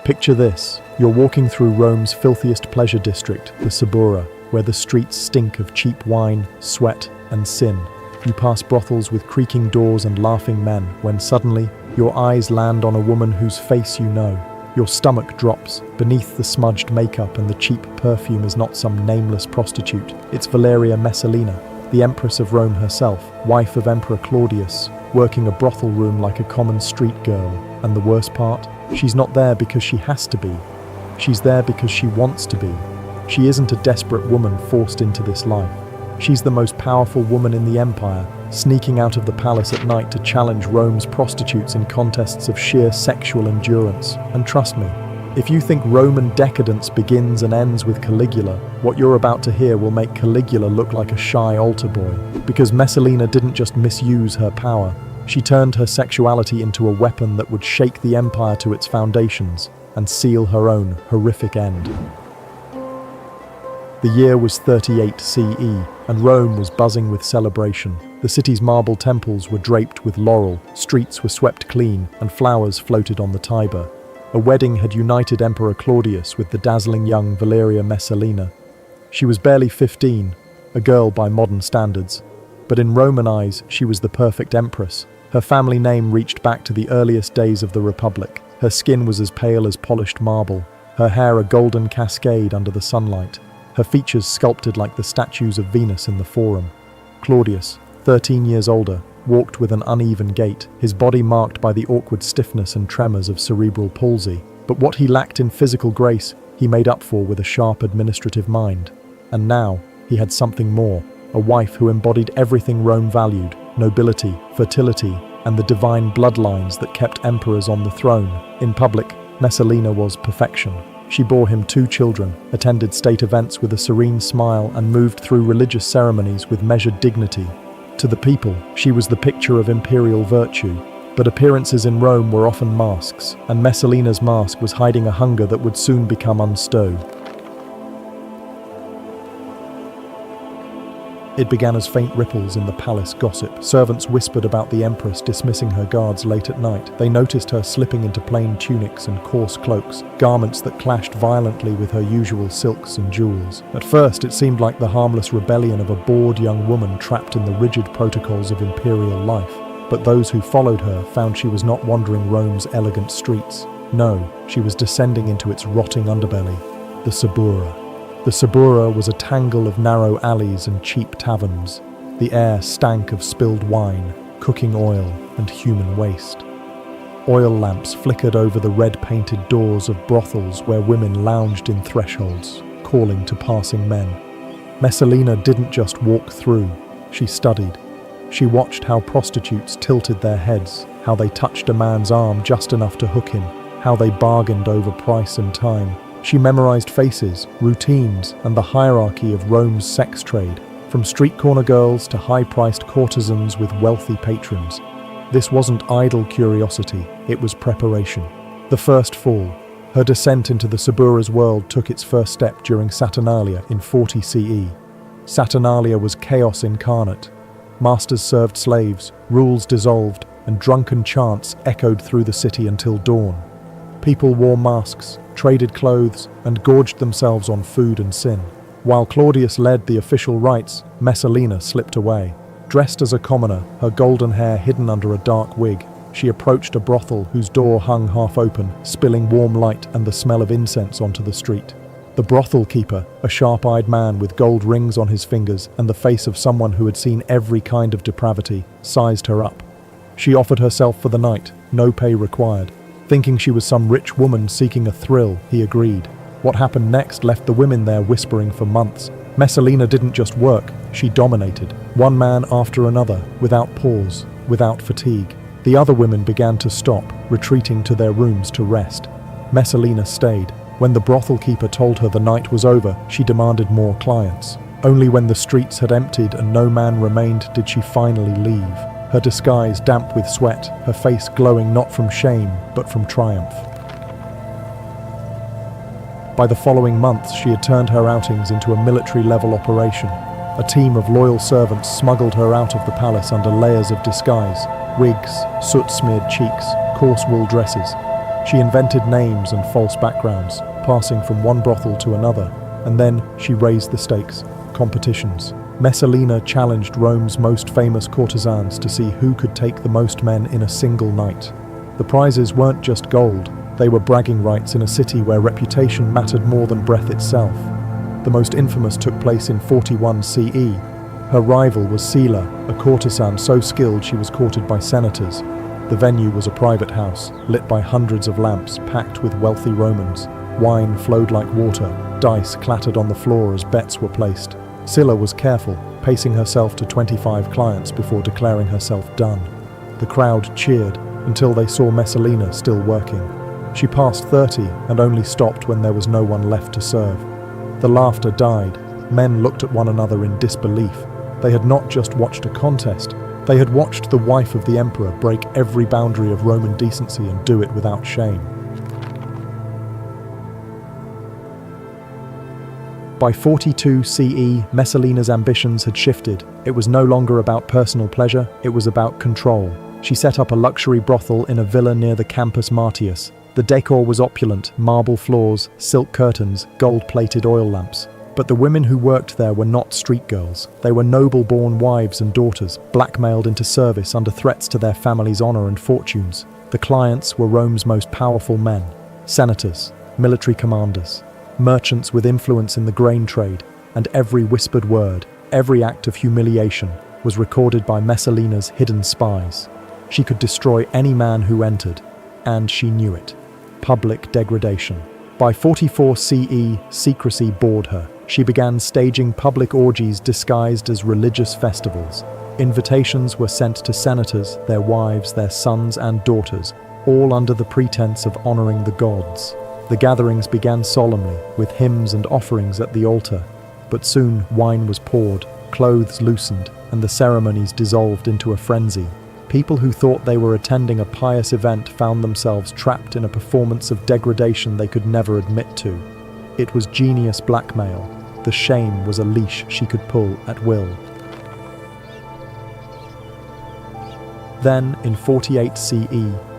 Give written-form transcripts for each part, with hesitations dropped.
Picture this. You're walking through Rome's filthiest pleasure district, the Suburra, where the streets stink of cheap wine, sweat, and sin. You pass brothels with creaking doors and laughing men, when suddenly, your eyes land on a woman whose face you know. Your stomach drops. Beneath the smudged makeup and the cheap perfume is not some nameless prostitute. It's Valeria Messalina, the empress of Rome herself, wife of Emperor Claudius, working a brothel room like a common street girl. And the worst part? She's not there because she has to be. She's there because she wants to be. She isn't a desperate woman forced into this life. She's the most powerful woman in the empire, sneaking out of the palace at night to challenge Rome's prostitutes in contests of sheer sexual endurance. And trust me, if you think Roman decadence begins and ends with Caligula, what you're about to hear will make Caligula look like a shy altar boy. Because Messalina didn't just misuse her power, she turned her sexuality into a weapon that would shake the empire to its foundations and seal her own horrific end. The year was 38 CE, and Rome was buzzing with celebration. The city's marble temples were draped with laurel, streets were swept clean, and flowers floated on the Tiber. A wedding had united Emperor Claudius with the dazzling young Valeria Messalina. She was barely 15, a girl by modern standards. But in Roman eyes, she was the perfect empress. Her family name reached back to the earliest days of the Republic. Her skin was as pale as polished marble, her hair a golden cascade under the sunlight, her features sculpted like the statues of Venus in the Forum. Claudius, 13 years older, walked with an uneven gait, his body marked by the awkward stiffness and tremors of cerebral palsy. But what he lacked in physical grace, he made up for with a sharp administrative mind. And now, he had something more, a wife who embodied everything Rome valued: nobility, fertility, and the divine bloodlines that kept emperors on the throne. In public, Messalina was perfection. She bore him 2 children, attended state events with a serene smile, and moved through religious ceremonies with measured dignity. To the people, she was the picture of imperial virtue. But appearances in Rome were often masks, and Messalina's mask was hiding a hunger that would soon become unstowed. It began as faint ripples in the palace gossip. Servants whispered about the empress dismissing her guards late at night. They noticed her slipping into plain tunics and coarse cloaks, garments that clashed violently with her usual silks and jewels. At first, it seemed like the harmless rebellion of a bored young woman trapped in the rigid protocols of imperial life. But those who followed her found she was not wandering Rome's elegant streets. No, she was descending into its rotting underbelly, the Suburra. The Suburra was a tangle of narrow alleys and cheap taverns. The air stank of spilled wine, cooking oil, and human waste. Oil lamps flickered over the red-painted doors of brothels where women lounged in thresholds, calling to passing men. Messalina didn't just walk through, she studied. She watched how prostitutes tilted their heads, how they touched a man's arm just enough to hook him, how they bargained over price and time. She memorized faces, routines, and the hierarchy of Rome's sex trade, from street corner girls to high-priced courtesans with wealthy patrons. This wasn't idle curiosity, it was preparation. The first fall. Her descent into the Suburra's world took its first step during Saturnalia in 40 CE. Saturnalia was chaos incarnate. Masters served slaves, rules dissolved, and drunken chants echoed through the city until dawn. People wore masks, traded clothes, and gorged themselves on food and sin. While Claudius led the official rites, Messalina slipped away. Dressed as a commoner, her golden hair hidden under a dark wig, she approached a brothel whose door hung half open, spilling warm light and the smell of incense onto the street. The brothel keeper, a sharp-eyed man with gold rings on his fingers and the face of someone who had seen every kind of depravity, sized her up. She offered herself for the night, no pay required. Thinking she was some rich woman seeking a thrill, he agreed. What happened next left the women there whispering for months. Messalina didn't just work, she dominated. One man after another, without pause, without fatigue. The other women began to stop, retreating to their rooms to rest. Messalina stayed. When the brothel keeper told her the night was over, she demanded more clients. Only when the streets had emptied and no man remained did she finally leave. Her disguise damp with sweat, her face glowing not from shame, but from triumph. By the following months, she had turned her outings into a military-level operation. A team of loyal servants smuggled her out of the palace under layers of disguise, wigs, soot-smeared cheeks, coarse wool dresses. She invented names and false backgrounds, passing from one brothel to another, and then she raised the stakes. Competitions. Messalina challenged Rome's most famous courtesans to see who could take the most men in a single night. The prizes weren't just gold, they were bragging rights in a city where reputation mattered more than breath itself. The most infamous took place in 41 CE. Her rival was Sila, a courtesan so skilled she was courted by senators. The venue was a private house, lit by hundreds of lamps packed with wealthy Romans. Wine flowed like water, dice clattered on the floor as bets were placed. Sila was careful, pacing herself to 25 clients before declaring herself done. The crowd cheered until they saw Messalina still working. She passed 30 and only stopped when there was no one left to serve. The laughter died. Men looked at one another in disbelief. They had not just watched a contest, they had watched the wife of the emperor break every boundary of Roman decency and do it without shame. By 42 CE, Messalina's ambitions had shifted. It was no longer about personal pleasure, it was about control. She set up a luxury brothel in a villa near the Campus Martius. The decor was opulent, marble floors, silk curtains, gold-plated oil lamps. But the women who worked there were not street girls. They were noble-born wives and daughters, blackmailed into service under threats to their family's honor and fortunes. The clients were Rome's most powerful men: senators, military commanders, merchants with influence in the grain trade, and every whispered word, every act of humiliation, was recorded by Messalina's hidden spies. She could destroy any man who entered, and she knew it. Public degradation. By 44 CE, secrecy bored her. She began staging public orgies disguised as religious festivals. Invitations were sent to senators, their wives, their sons and daughters, all under the pretense of honoring the gods. The gatherings began solemnly, with hymns and offerings at the altar. But soon wine was poured, clothes loosened, and the ceremonies dissolved into a frenzy. People who thought they were attending a pious event found themselves trapped in a performance of degradation they could never admit to. It was genius blackmail. The shame was a leash she could pull at will. Then, in 48 CE,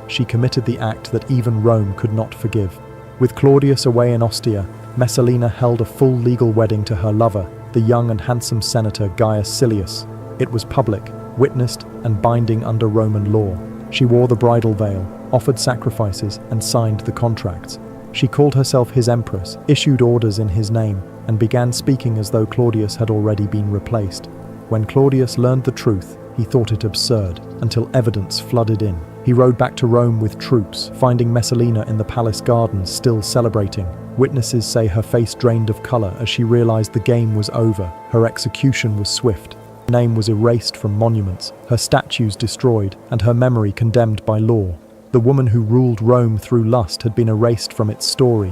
she committed the act that even Rome could not forgive. With Claudius away in Ostia, Messalina held a full legal wedding to her lover, the young and handsome senator Gaius Silius. It was public, witnessed, and binding under Roman law. She wore the bridal veil, offered sacrifices, and signed the contracts. She called herself his empress, issued orders in his name, and began speaking as though Claudius had already been replaced. When Claudius learned the truth, he thought it absurd, until evidence flooded in. He rode back to Rome with troops, finding Messalina in the palace gardens still celebrating. Witnesses say her face drained of color as she realized the game was over. Her execution was swift. Her name was erased from monuments, her statues destroyed, and her memory condemned by law. The woman who ruled Rome through lust had been erased from its story.